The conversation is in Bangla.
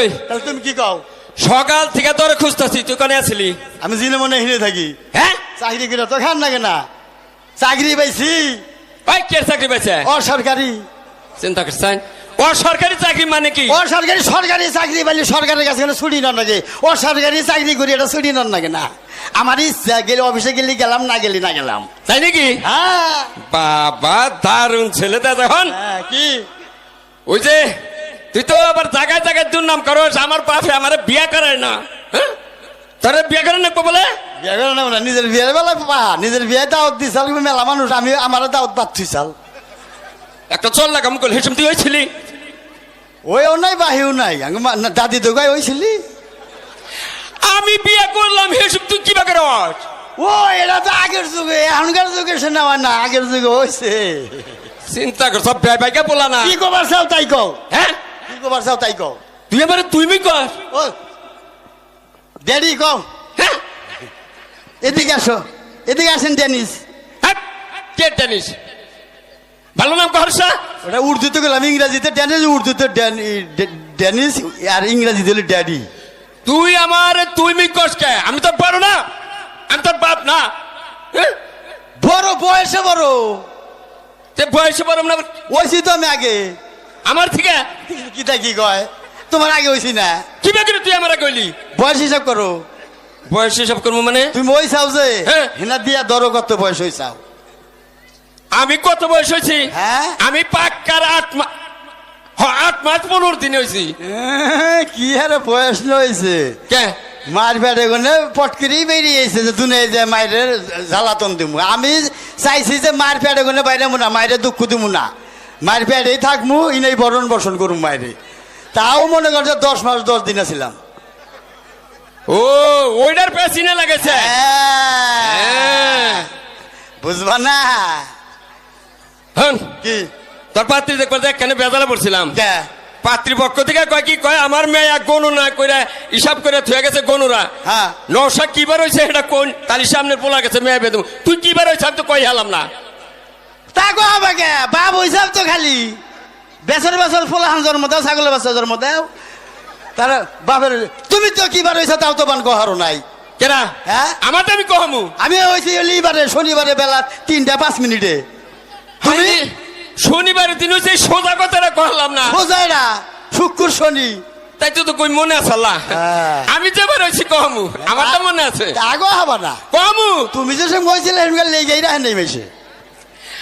ওই তাহলে তুমি কি কও? সকাল থেকে তোরে খুঁজতেছি, তুই কোনে আছিলি? আমি জিনে মনে হিরে থাকি। হ্যাঁ, চাকরি করে তো খান লাগে না, চাকরি পাইছি ওই কে চাকরি পাইছে? অসরকারি। চিন্তা করছেন অসরকারি চাকরি মানে কি? অসরকারি সরকারি চাকরি পাইলে সরকারের কাছে গেলে ছুটি নন লাগে, অসরকারি চাকরি করি এটা ছুটি নন লাগে না। আমার ইচ্ছা গেলে অফিসে গেলে গেলাম, না গেলে না গেলাম। তাই নাকি? হ্যাঁ বাবা দারুণ ছেলে দাদা। এখন হ্যাঁ, কি ওই যে তুই তো আবার জায়গায় জায়গায় দুর্নাম করস, আমার বাপে আমার বিয়া করায় না। হ্যাঁ, তোরে বিয়া করে না বলে বিয়ে করে নেব না, নিজের বিয়ের বেলা পা নিজের বিয়ে দাওয়াত দিছাল মেলা মানুষ, আমি আমার দাওয়াত বাদ থুইছাল। একটা চল লাগাম কল হিসেব তুই হয়েছিলি? ওইও নাই বাহিও নাই, দাদি তো গাই হয়েছিলি। আমি বিয়ে করলাম হিসেব তুই কি বাকে রস? ও এটা তো আগের যুগে, এখনকার যুগে সে নেওয়া না, আগের যুগে হয়েছে। চিন্তা কর, সব বাইকে বলা না। কি কবার চাও তাই কও। হ্যাঁ, কি কবার চাও তাই কও। তুই এবারে তুই কর। ও ড্যাডি কও। হ্যাঁ, এদিকে আসো, এদিকে আসেন ডেনিস। হ্যাঁ, কে জানিস? ভালো নাম কহরসা। ওটা উর্দুতে গেলাম, ইংরাজিতে ডেনিস, উর্দুতে ডেনিস, আর ইংরাজিতে হলো ড্যাডি। তুই আমার তুই কস কে? আমি তোর বড় না, আমি তোর বাপ না। হ্যাঁ? বড় বয়সে বড়, তে বয়সে বড় না? ওইছি তো আমি আগে। আমার থেকে কিতা কি কয়, তোমার আগে হয়েছি না। কি বাকি তুই আমার কইলি? বয়স হিসাব করো। বয়স হিসাব করবো মানে? তুমি ওই চাও যে হ্যাঁ। হেনা দিয়া ধরো কত বয়স হয়েছাও। আমি কত বয়স হয়েছি? হ্যাঁ আমি পাক্কার 8 মাস, 8 মাস 15 দিন হয়েছি। কি হারে বয়স হয়েছে। কে মার পেটে গনে পটকিরি বেরিয়েছে যে দুনে যে মায়ের জ্বালাতন দিমু। আমি চাইছি যে মার পেটে গনে বাইরে না, মায়ের দুঃখ দিমু না, মায়ের পেটেই থাকমু, ইনেই বরণ বসন করুম মায়েরে। তাও মনে করছে 10 মাস 10 দিন ছিলাম। ও ওইটার পেছিনে লাগেছে। হ্যাঁ, বুঝবা না হ্যাঁ, কি তোর পাত্রী দেখবার দেখ কেন বেজালে পড়ছিলাম। কে? পাত্রীপক্ষ থেকে কয় কি কয়, আমার মেয়ে এক গণনা করে হিসাব করে থুয়ে গেছে গনুরা। হ্যাঁ নশা কিবার হয়েছে এটা কোন তালি সামনে পোলা গেছে মেয়ে বেদম, তুই কিবার হয়েছে আমি তো কই হালাম না। তা কো হবে কে? বাপ হিসাব তো খালি বেসর বেসর ফোলাহান জন্ম দাও, ছাগলের বাচ্চা জন্ম দাও, তার বাপের। তুমি তো কিবার হয়েছে তাও তো বান কহারো নাই। কেনা হ্যাঁ আমার তো আমি কহমু। আমি হয়েছি এবারে শনিবারে বেলা 3টা 5 মিনিটে। তুমি শনিবারের দিন হচ্ছে সোজা কথাটা কহলাম না, বোঝায় না, শুক্র শনি। তাই তো কই মনে আছে আল্লাহ। হ্যাঁ। আমি যেবার হয়েছি কহমু, আমার তো মনে আছে। আগো হবা না, কহমু তুমি যে সঙ্গে হয়েছিলে লেগে রাখেন নেই মেশে।